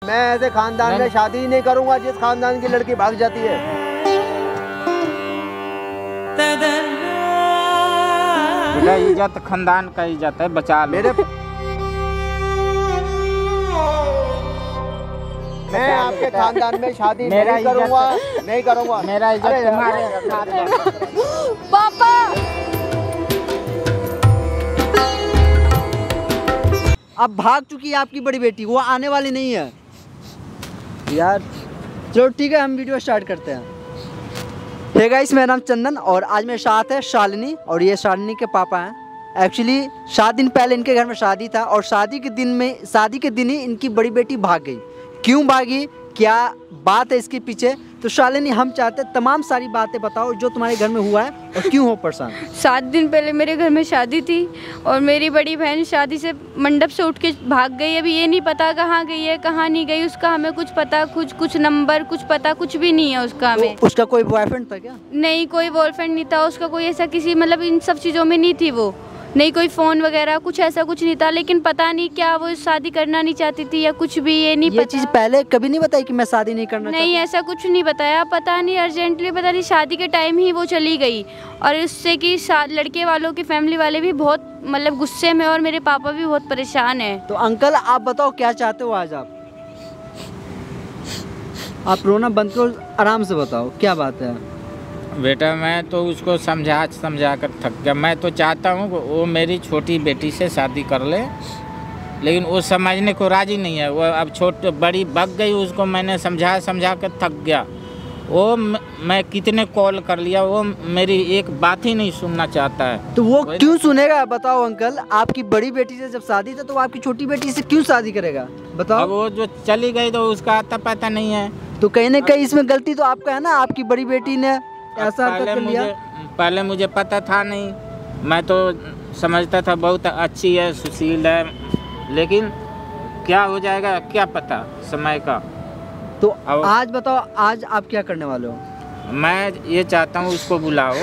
मैं ऐसे खानदान में शादी ही नहीं करूंगा जिस खानदान की लड़की भाग जाती है। बेटा इज्जत खानदान का इज्जत है, बचा लो। मैं आपके खानदान में शादी नहीं करूंगा, नहीं करूंगा। मेरा इज्जत तुम्हारे पापा। अब भाग चुकी है आपकी बड़ी बेटी, वो आने वाली नहीं है यार। चलो ठीक है, हम वीडियो स्टार्ट करते हैं। हे गाइस, मेरा नाम चंदन और आज मेरे साथ है शालिनी और ये शालिनी के पापा हैं। एक्चुअली 7 दिन पहले इनके घर में शादी था और शादी के दिन ही इनकी बड़ी बेटी भाग गई। क्यों भागी, क्या बात है इसके पीछे, तो शालिनी हम चाहते हैं तमाम सारी बातें बताओ जो तुम्हारे घर में हुआ है और क्यों हो परेशान। 7 दिन पहले मेरे घर में शादी थी और मेरी बड़ी बहन शादी से मंडप से उठ के भाग गई। अभी ये नहीं पता कहाँ गई है कहाँ नहीं गई, उसका हमें कुछ पता, कुछ नंबर कुछ पता, कुछ भी नहीं है उसका हमें। तो उसका कोई बॉयफ्रेंड था क्या? नहीं, कोई बॉयफ्रेंड नहीं था उसका, कोई ऐसा किसी मतलब इन सब चीज़ों में नहीं थी वो, नहीं कोई फ़ोन वगैरह कुछ ऐसा कुछ नहीं था। लेकिन पता नहीं क्या वो शादी करना नहीं चाहती थी या कुछ भी, ये नहीं पता। चीज़ पहले कभी नहीं बताई कि मैं शादी नहीं करना नहीं, ऐसा कुछ नहीं बताया। पता नहीं अर्जेंटली पता नहीं शादी के टाइम ही वो चली गई और उससे कि लड़के वालों की फैमिली वाले भी बहुत मतलब गुस्से में और मेरे पापा भी बहुत परेशान हैं। तो अंकल आप बताओ क्या चाहते हो आज आप रोना बंद करो, आराम से बताओ क्या बात है। बेटा मैं तो उसको समझा कर थक गया। मैं तो चाहता हूँ कि वो मेरी छोटी बेटी से शादी कर ले, लेकिन वो समझने को राजी नहीं है। वो अब बड़ी बग गई, उसको मैंने समझा कर थक गया। वो मैं कितने कॉल कर लिया, वो मेरी एक बात ही नहीं सुनना चाहता है। तो वो क्यों सुनेगा बताओ अंकल? आपकी बड़ी बेटी से जब शादी था तो वो आपकी छोटी बेटी से क्यों शादी करेगा बताओ? अब वो जो चली गई तो उसका आता पता नहीं है। तो कहीं ना कहीं इसमें गलती तो आपका है ना, आपकी बड़ी बेटी ने ऐसा कर लिया। पहले मुझे पता था नहीं, मैं तो समझता था बहुत अच्छी है, सुशील है, लेकिन क्या हो जाएगा क्या पता समय का। तो आज बताओ, आज आप क्या करने वाले हो? मैं ये चाहता हूँ उसको बुलाओ।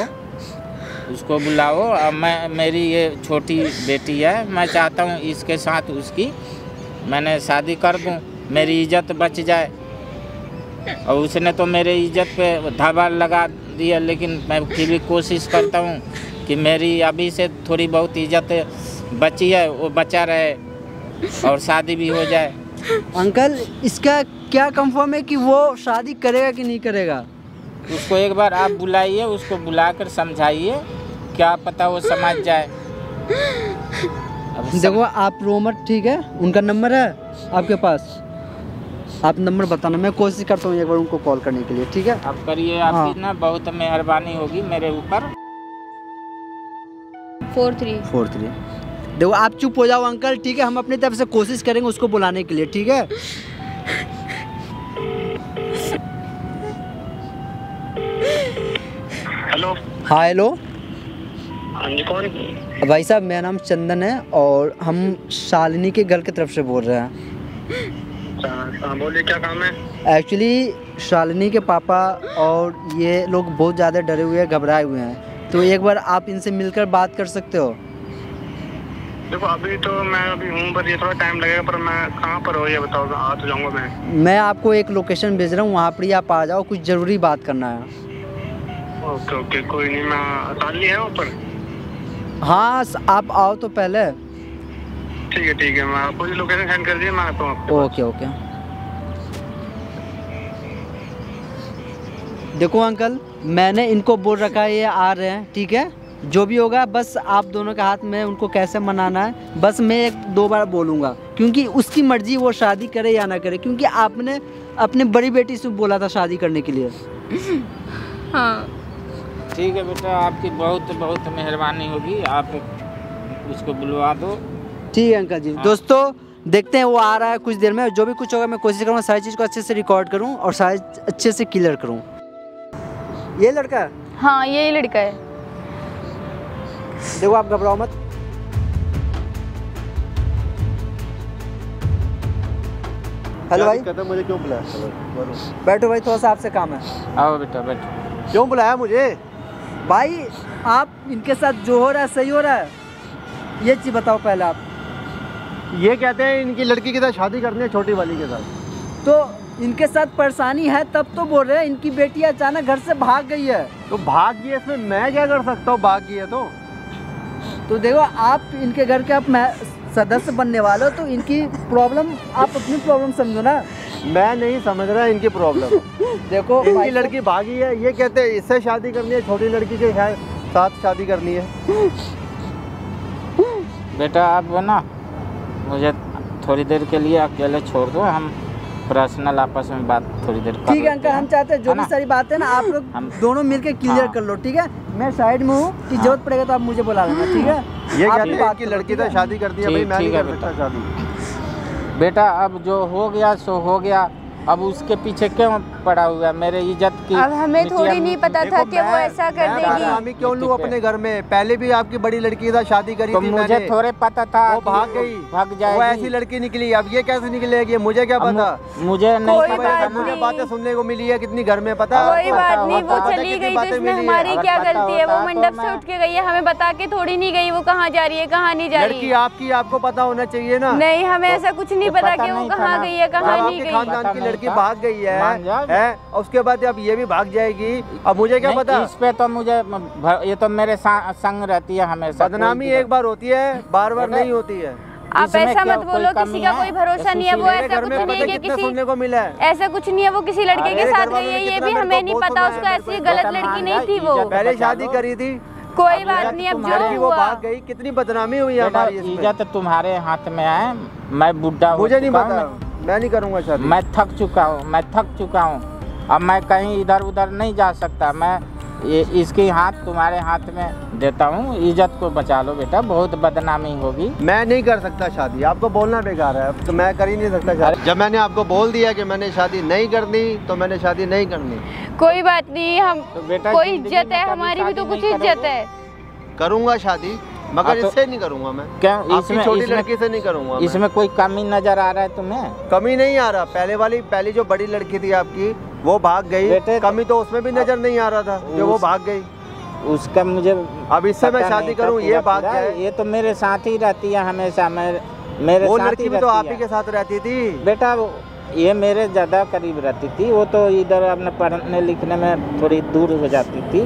अब मेरी ये छोटी बेटी है, मैं चाहता हूँ इसके साथ उसकी मैंने शादी कर दूँ, मेरी इज्जत बच जाए। और उसने तो मेरे इज्जत पे धावा लगा दिया, लेकिन मैं फिर भी कोशिश करता हूँ कि मेरी अभी से थोड़ी बहुत इज्जत बची है वो बचा रहे और शादी भी हो जाए। अंकल इसका क्या कंफर्म है कि वो शादी करेगा कि नहीं करेगा? उसको एक बार आप बुलाइए, उसको बुलाकर समझाइए, क्या पता वो समझ जाए। देखो आप रो मत, ठीक है? उनका नंबर है आपके पास, आप नंबर बताना, मैं कोशिश करता हूँ एक बार उनको कॉल करने के लिए, ठीक है? आप करिए, आपकी ना बहुत मेहरबानी होगी मेरे ऊपर। 43। देखो आप चुप हो जाओ अंकल, ठीक है? हम अपनी तरफ से कोशिश करेंगे उसको बुलाने के लिए, ठीक है? हेलो। हाँ हेलो। हाँ जी, कौन? भाई साहब मेरा नाम चंदन है और हम शालिनी के घर की तरफ से बोल रहे हैं। हाँ बोलिए, क्या काम है? एक्चुअली शालिनी के पापा और ये लोग बहुत ज़्यादा डरे हुए हैं, घबराए हुए हैं, तो एक बार आप इनसे मिलकर बात कर सकते हो? देखो अभी तो मैं हूँ, पर ये थोड़ा टाइम लगेगा, पर मैं कहाँ पर हो ये बताओ, आ तो जाऊँगा मैं आपको एक लोकेशन भेज रहा हूँ, वहाँ पर ही आप आ जाओ, कुछ ज़रूरी बात करना है। ओके कोई नहीं, मैं ताली है ऊपर। हाँ आप आओ तो पहले। ठीक है, मैं आपको लोकेशन सेंड कर दिए, मैं आता हूँ। ओके। देखो अंकल, मैंने इनको बोल रखा है ये आ रहे हैं, ठीक है? जो भी होगा बस आप दोनों के हाथ में, उनको कैसे मनाना है बस मैं 1-2 बार बोलूँगा, क्योंकि उसकी मर्जी वो शादी करे या ना करे, क्योंकि आपने अपनी बड़ी बेटी से बोला था शादी करने के लिए। हाँ ठीक है बेटा, आपकी बहुत मेहरबानी होगी, आप उसको बुलवा दो। ठीक है अंकल जी। हाँ। दोस्तों देखते हैं वो आ रहा है कुछ देर में, जो भी कुछ होगा मैं कोशिश करूँगा सारी चीज़ को अच्छे से रिकॉर्ड करूँ और सारी अच्छे से क्लियर करूँ। ये लड़का है? हाँ यही लड़का है। देखो आप घबराओ मत। हेलो भाई, मुझे क्यों बुलाया? बैठो भाई, थोड़ा सा आपसे काम है। आओ बेटा बैठो। क्यों बुलाया मुझे? भाई आप इनके साथ जो हो रहा है सही हो रहा है? ये चीज़ बताओ पहले आप। ये कहते हैं इनकी लड़की के साथ शादी करनी है, छोटी वाली के साथ। तो इनके साथ परेशानी है तब तो बोल रहे हैं। इनकी बेटी अचानक घर से भाग गई है। तो भाग गई है, इसमें मैं क्या कर सकता हूँ? भाग गई है तो देखो, आप इनके घर के आप सदस्य बनने वाले हो, तो इनकी प्रॉब्लम आप अपनी प्रॉब्लम समझो ना। मैं नहीं समझ रहा इनकी प्रॉब्लम। देखो इनकी लड़की भागी है, ये कहते हैं इससे शादी करनी है, छोटी लड़की के साथ शादी करनी है। बेटा आप ना मुझे थोड़ी देर के लिए अकेले छोड़ दो, हम पर्सनल आपस में बात थोड़ी देर कर ठीक है अंकल, हम चाहते हैं जो भी सारी बातें ना आप लोग दोनों मिलकर क्लियर कर लो, ठीक है? मैं साइड में हूँ कि जरूरत पड़ेगा तो आप मुझे बुला लेना, ठीक है? ये कहते हैं कि लड़की तो शादी कर दी है, भाई मैं नहीं कर सकता शादी। बेटा अब जो हो गया सो हो गया, अब उसके पीछे क्यों पड़ा हुआ है? मेरे इज्जत की अब हमें थोड़ी नहीं पता था कि वो ऐसा कर देगी। बदनामी क्यों लूं अपने घर में? पहले भी आपकी बड़ी लड़की था, शादी करी तो थी मुझे थोड़े पता था वो भाग गई, भाग जाएगी। वो ऐसी लड़की निकली, अब ये कैसे निकलेगी मुझे क्या पता? मुझे नहीं पता। मुझे बातें सुनने को मिली है कितनी घर में, पता कोई बात नहीं, वो चली गई तो इसमें हमारी क्या गलती है? वो मंडप से उठ के गई है, हमें बता के थोड़ी नहीं गई वो कहाँ जा रही है कहाँ नहीं जा रही लड़की आपकी, आपको पता होना चाहिए ना। नहीं, हमें ऐसा कुछ नहीं पता कि वो कहाँ गई है कहाँ नहीं गई। खानदान की लड़की भाग गई है, उसके बाद अब ये भी भाग जाएगी, अब मुझे क्या पता? इस पे तो मुझे ये तो मेरे संग रहती है हमेशा। बदनामी एक बार होती है, बार बार नहीं होती है। आप ऐसा मत बोलो, किसी का कोई भरोसा नहीं है। वो ऐसा कुछ नहीं है कि किसी सुनने को मिला है, ऐसा कुछ नहीं है वो किसी लड़के के साथ गई है, ये भी हमें नहीं पता। उसको ऐसी गलत लड़की नहीं थी, वो पहले शादी करी थी। कोई बात नहीं, अब जो वो भाग गई, कितनी बदनामी हुई हमारी। इज्जत तुम्हारे हाथ में है, मैं बुढ़ा, मुझे नहीं पता, मैं नहीं करूँगा शादी। मैं थक चुका हूँ, अब मैं कहीं इधर उधर नहीं जा सकता। मैं इसकी हाथ तुम्हारे हाथ में देता हूँ, इज्जत को बचा लो बेटा, बहुत बदनामी होगी। मैं नहीं कर सकता शादी, आपको बोलना बेकार है, तो मैं कर ही नहीं सकता शादी। जब मैंने आपको बोल दिया कि मैंने शादी नहीं करनी, तो मैंने शादी नहीं करनी। कोई बात नहीं, हम तो बेटा कोई इज्जत है हमारी भी, तो कुछ इज्जत है। करूँगा शादी, मगर इससे नहीं करूँगा मैं। क्या इसमें छोटी लड़की से नहीं करूँगा? इसमें कोई कमी नजर आ रहा है तुम्हें? कमी नहीं आ रहा, पहली जो बड़ी लड़की थी आपकी वो भाग गई, कमी तो उसमें भी नजर नहीं आ रहा था जो वो भाग गई। उसका मुझे अब इससे मैं शादी करूँ, ये भाग जाए? ये तो मेरे साथ ही रहती है हमेशा, मेरे वो साथ लड़की भी तो आप ही के साथ रहती थी बेटा। ये मेरे ज़्यादा करीब रहती थी, वो तो इधर अपने पढ़ने लिखने में थोड़ी दूर हो जाती थी।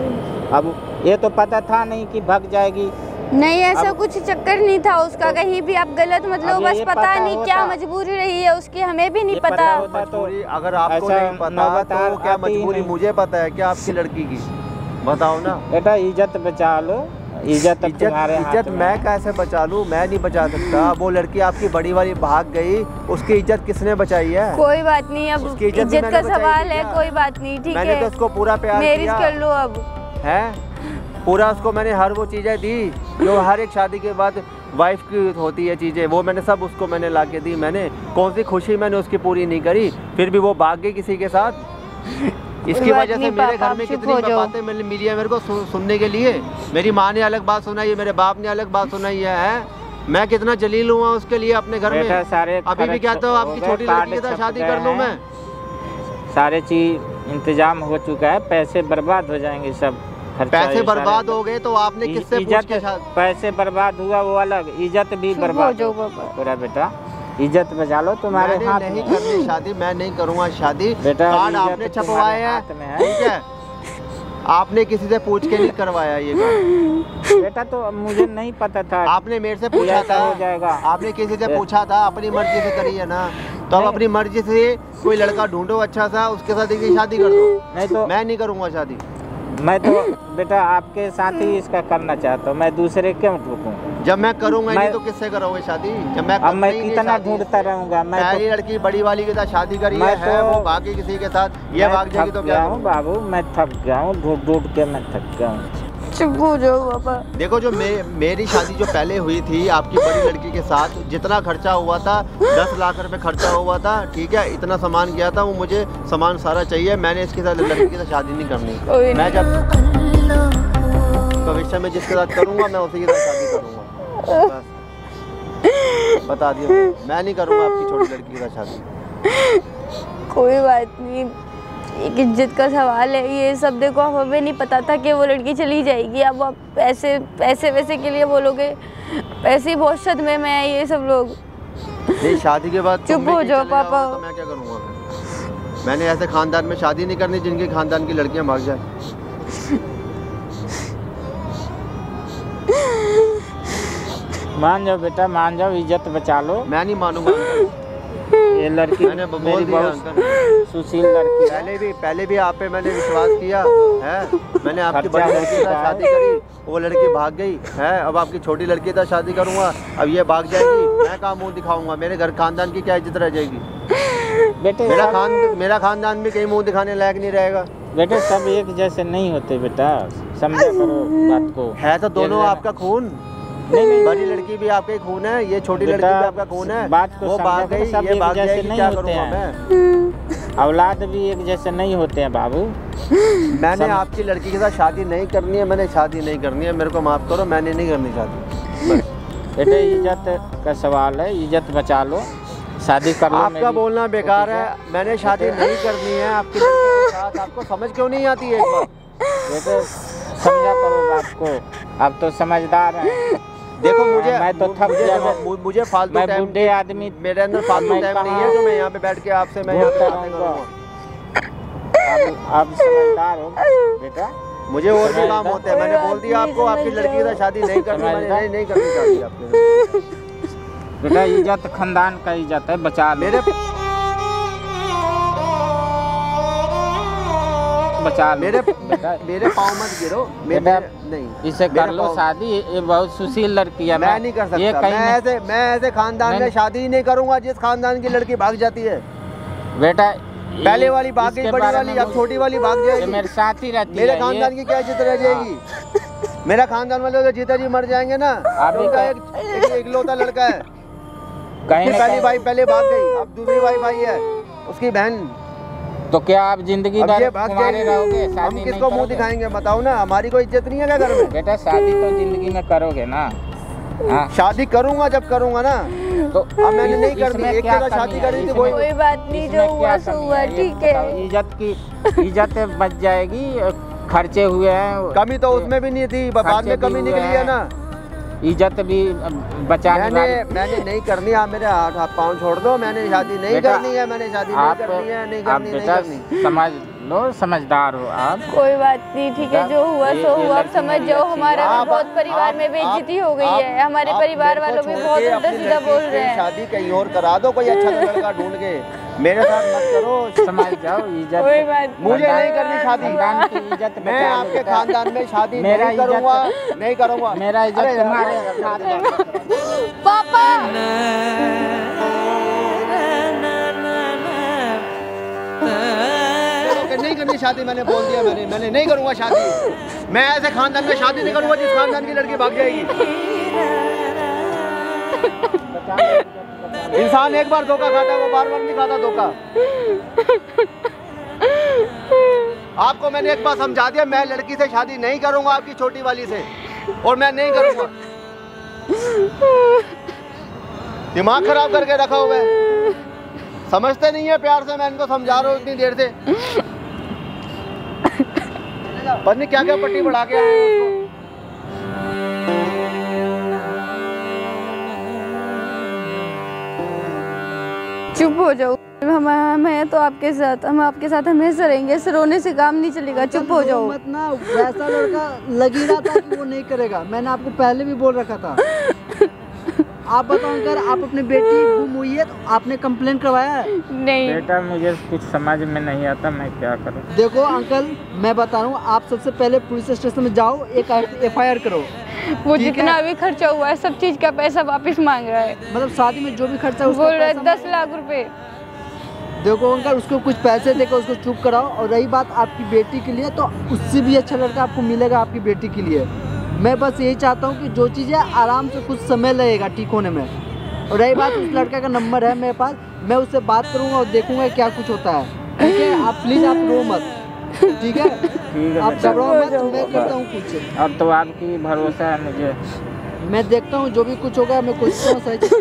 अब ये तो पता था नहीं कि भाग जाएगी। नहीं, ऐसा कुछ चक्कर नहीं था उसका, कहीं भी आप गलत मतलब, बस पता नहीं क्या मजबूरी रही है उसकी, हमें भी नहीं पता। मजबूरी अगर आपको नहीं पता तो क्या मजबूरी मुझे पता है क्या आपकी लड़की की? बताओ ना बेटा, इज्जत बचा लो। इज्जत मैं कैसे बचा लूँ? मैं नहीं बचा सकता। वो लड़की आपकी बड़ी वाली भाग गई, उसकी इज्जत किसने बचाई है? कोई बात नहीं, अब इज्जत का सवाल है, कोई बात नहीं, ठीक है। मैंने तो उसको पूरा प्यार किया, कर लो अब है पूरा। उसको मैंने हर वो चीज़ें दी जो हर एक शादी के बाद वाइफ की होती है चीज़ें, वो मैंने सब उसको मैंने ला के दी। मैंने कौन सी खुशी मैंने उसकी पूरी नहीं करी, फिर भी वो भाग गई किसी के साथ। इसकी वजह से मेरे घर में कितनी बातें मिली है मेरे को सुनने के लिए। मेरी माँ ने अलग बात सुनाई है, मेरे बाप ने अलग बात सुनाई है। मैं कितना जलील हुआ उसके लिए अपने घर में। अभी भी कहता हूँ आपकी छोटी लड़की के साथ शादी कर लूँ मैं। सारे चीज इंतजाम हो चुका है, पैसे बर्बाद हो जाएंगे सब। पैसे बर्बाद हो गए तो आपने किससे पूछ के? पैसे बर्बाद हुआ वो अलग, इज्जत भी बर्बाद पूरा। बेटा इज्जत बचा लो, तुम्हारे हाथ नहीं करनी शादी, मैं नहीं करूँगा शादी। बेटा कार्ड आपने छपवाए हैं, ठीक है, आपने किसी से पूछ के नहीं करवाया ये काम। बेटा तो मुझे नहीं पता था, आपने मेरे से पूछा था, हो जाएगा। आपने किसी से पूछा था, अपनी मर्जी से करी है ना, तो अब अपनी मर्जी से कोई लड़का ढूंढो अच्छा सा, उसके साथ एक शादी कर दो। नहीं तो मैं नहीं करूँगा शादी। मैं तो बेटा आपके साथ ही इसका करना चाहता हूँ, मैं दूसरे क्यों रुकूं? जब मैं करूँगा नहीं तो किससे करोगे शादी? जब मैं कितना ढूंढता रहूँगा? मैं पहली लड़की बड़ी वाली के साथ शादी करी है, वो भागी किसी के साथ, ये भाग जाएगी तो क्या हूँ? बाबू मैं थक गया हूँ, ढूंढ के मैं थक गया हूँ। चुप हो जाओ पापा। देखो जो मेरी शादी जो पहले हुई थी आपकी बड़ी लड़की के साथ, जितना खर्चा हुआ था 10 लाख रुपए खर्चा हुआ था, ठीक है, इतना सामान गया था, वो मुझे सामान सारा चाहिए। मैंने इसके साथ लड़की के साथ शादी नहीं करनी। मैं जब भविष्य में जिसके साथ करूँगा मैं उसी के साथ शादी करूँगा, बता दिया। मैं नहीं करूँगा आपकी छोटी लड़की के साथ शादी। कोई बात नहीं, एक इज्जत का सवाल है ये सब। देखो हमें नहीं पता था कि वो लड़की चली जाएगी, अब आप पैसे वैसे के लिए बोलोगे, पैसे बहुत सदमे में है ये सब लोग। नहीं शादी के बाद चुप हो जाओ पापा। तो मैं क्या करूँगा? मैंने ऐसे खानदान में शादी नहीं करनी जिनके खानदान की लड़कियां भाग जाए। मान जाओ बेटा, मान जाओ, इज्जत बचा लो। मैं नहीं मानूंगा। ये लड़की मैंने बोल मेरी दिया बहुत अंकल। सुशील लड़की है। पहले भी आप पे मैंने विश्वास किया है। मैंने आपकी खर्चा बड़ी हो लड़की के चुका साथ है। शादी करी, वो लड़की भाग गई है। अब आपकी छोटी लड़की के साथ शादी करूंगा, अब ये भाग जाएगी, मैं कहाँ मुंह दिखाऊंगा? मेरे घर खानदान की क्या इज्जत रह जाएगी? बेटे मेरा खानदान भी कहीं मुंह दिखाने लायक नहीं रहेगा। बेटे सब एक जैसे नहीं होते बेटा, समझा करो बात को। है तो दोनों आपका खून। नहीं, बड़ी लड़की भी आपका ही खून है, ये छोटी लड़की बेटा, भी आपका खून है। बात को वो समझा भाग करो, गई, सब ये एक भाग जैसे जाएगी, नहीं क्या होते करूंगा हैं। मैं? औलाद भी एक जैसे नहीं होते हैं बाबू। मैंने आपकी लड़की के साथ शादी नहीं करनी है, मैंने शादी नहीं करनी है, मेरे को माफ़ करो, मैंने नहीं करनी शादी। बस बेटे इज्जत का सवाल है, इज्जत बचा लो, शादी कर लो। आपका बोलना बेकार है, मैंने शादी नहीं करनी है आपकी लड़की के साथ। आपको समझ क्यों नहीं आती है एक बार? बेटे समझा करो बात को, अब तो समझदार है। देखो मुझे मैं तो थक गया, मुझे फालतू मैं टाइम बुढ़े आदमी, मेरे अंदर फालतू मैं टाइम नहीं कहाँ है जो मैं यहाँ पे बैठ के आपसे मैं यहाँ पे बोलता बातें रहूँगा। करूँगा। अब समझदार हो बेटा। मुझे और भी काम होते हैं। मैंने बोल दिया आपको, आपकी लड़की के साथ शादी नहीं करनी, मैंने नहीं करनी शादी आपके। बेटा इज्जत खानदान का इज्जत है, बचा लो। बचा लो बेटा। मेरे पाँव मत गिरो। बेटा नहीं, इसे कर लो शादी, ये बहुत सुशील लड़की है। मैं नहीं कर सकता। ये मैं ऐसे खानदान में शादी ही नहीं करूंगा जिस खानदान की लड़की भाग जाती है। बेटा पहले वाली भाग गई, बड़ी वाली, अब छोटी वाली भाग ये जाएगी। मेरे साथ ही रहती है। मेरे खानदान की क्या इज्जत रह जाएगी? मेरा खानदान वाले तो जीता जी मर जाएंगे ना। उनका एक इकलौता लड़का है, कहीं ना पहली कहीं। भाई पहले भाग गई, अब दूसरी भाई है, उसकी बहन। तो क्या आप जिंदगी अब ये भर भाग कुंवारे रहोगे? जाएगी, हम शादी किसको नहीं मुंह करोगे? दिखाएंगे? बताओ ना, हमारी कोई इज्जत नहीं है क्या घर में? बेटा शादी तो जिंदगी में करोगे ना। हाँ। शादी करूंगा जब करूंगा ना। तो अब मैंने नहीं करनी, इसमें एक क्या जगह कमी शादी है? करी थी, इसमें- वही कोई बात नहीं, जो इसमें हुआ क्या सो कमी हुआ, है? ये ठीक है। बताओ, इज्जत बच जाएगी, खर्चे हुए हैं। कमी तो उसमें भी नहीं थी, बाद खर्चे में भी कमी हुए निकली है हैं। ना। इज्जत भी बचाने मैंने नहीं करनी। आप मेरे हाथ पाँव छोड़ दो, मैंने शादी नहीं बेटा, करनी है, मैंने शादी नहीं आप करनी है, नहीं आप करनी, नहीं बेटा करनी। समझ लो, समझदार हो आप। कोई बात नहीं, ठीक है, जो हुआ ये सो हुआ। आप लड़की समझ मेरी जाओ, अच्छी हमारा है। भी बहुत परिवार में बेइज्जती हो गई है। हमारे परिवार वालों भी बहुत उल्टा सीधा बोल रहे हैं। शादी कहीं और करा दो, कोई अच्छा लड़का ढूंढ के, मेरे साथ मत करो। समझ जाओ, इज्जत कोई बात मुझे नहीं करनी शादी। खानदान की इज्जत मैं बचा लो आपके बेटा। खानदान में शादी मेरा नहीं करूँगा, नहीं करूँगा। मेरा इज्जत अरे यार, तुम्हारे साथ है। पापा नहीं करनी शादी, मैंने बोल दिया। मैंने नहीं करूँगा शादी। मैं ऐसे खानदान में शादी नहीं करूँगा जिस खानदान की लड़की भाग जाएगी। इंसान एक बार धोखा खाता है, वो बार-बार नहीं खाता धोखा। आपको मैंने एक बार समझा दिया, मैं लड़की से शादी नहीं करूंगा, आपकी छोटी वाली से, और मैं नहीं करूंगा। दिमाग खराब करके रखा हुआ है, समझते नहीं है प्यार से। मैं इनको समझा रहा हूँ इतनी देर से, पता नहीं क्या क्या पट्टी बढ़ा के आए हैं उसको। चुप हो जाओ। हम हैं तो आपके साथ, हम आपके साथ हमेशा रहेंगे। ऐसे रोने से काम नहीं चलेगा, चुप हो जाओ। मत ना, वैसा लड़का लग ही रहा था कि वो नहीं करेगा। मैंने आपको पहले भी बोल रखा था। आप बताओ अंकल, आप अपनी बेटी गुम हुई है तो आपने कंप्लेन करवाया है? नहीं बेटा मुझे कुछ समझ में नहीं आता, मैं क्या करूं। देखो अंकल, मैं बता रहा हूँ, आप सबसे पहले पुलिस स्टेशन में जाओ, एक FIR करो। वो ठीक जितना है? भी खर्चा हुआ है सब चीज का पैसा वापस मांग रहा है। मतलब शादी में जो भी खर्चा है उसका बोल रहा है पैसा 10 लाख रुपए। देखो अंकल, उसको कुछ पैसे देकर उसको चुप कराओ। और रही बात आपकी बेटी के लिए, तो उससे भी अच्छा लड़का आपको मिलेगा आपकी बेटी के लिए। मैं बस यही चाहता हूँ कि जो चीज़ है आराम से कुछ समय लगेगा ठीक होने में। और रही बात, उस लड़का का नंबर है मेरे पास, मैं उससे बात करूँगा और देखूँगा क्या कुछ होता है। ठीक है, आप प्लीज़ आप रो मत, ठीक है? ठीक है आप बेटा, घबराओ मत, मैं करता हूँ कुछ। अब तो आपकी भरोसा है मुझे। मैं देखता हूँ जो भी कुछ होगा, मैं कोशिश करूँ सही चीज़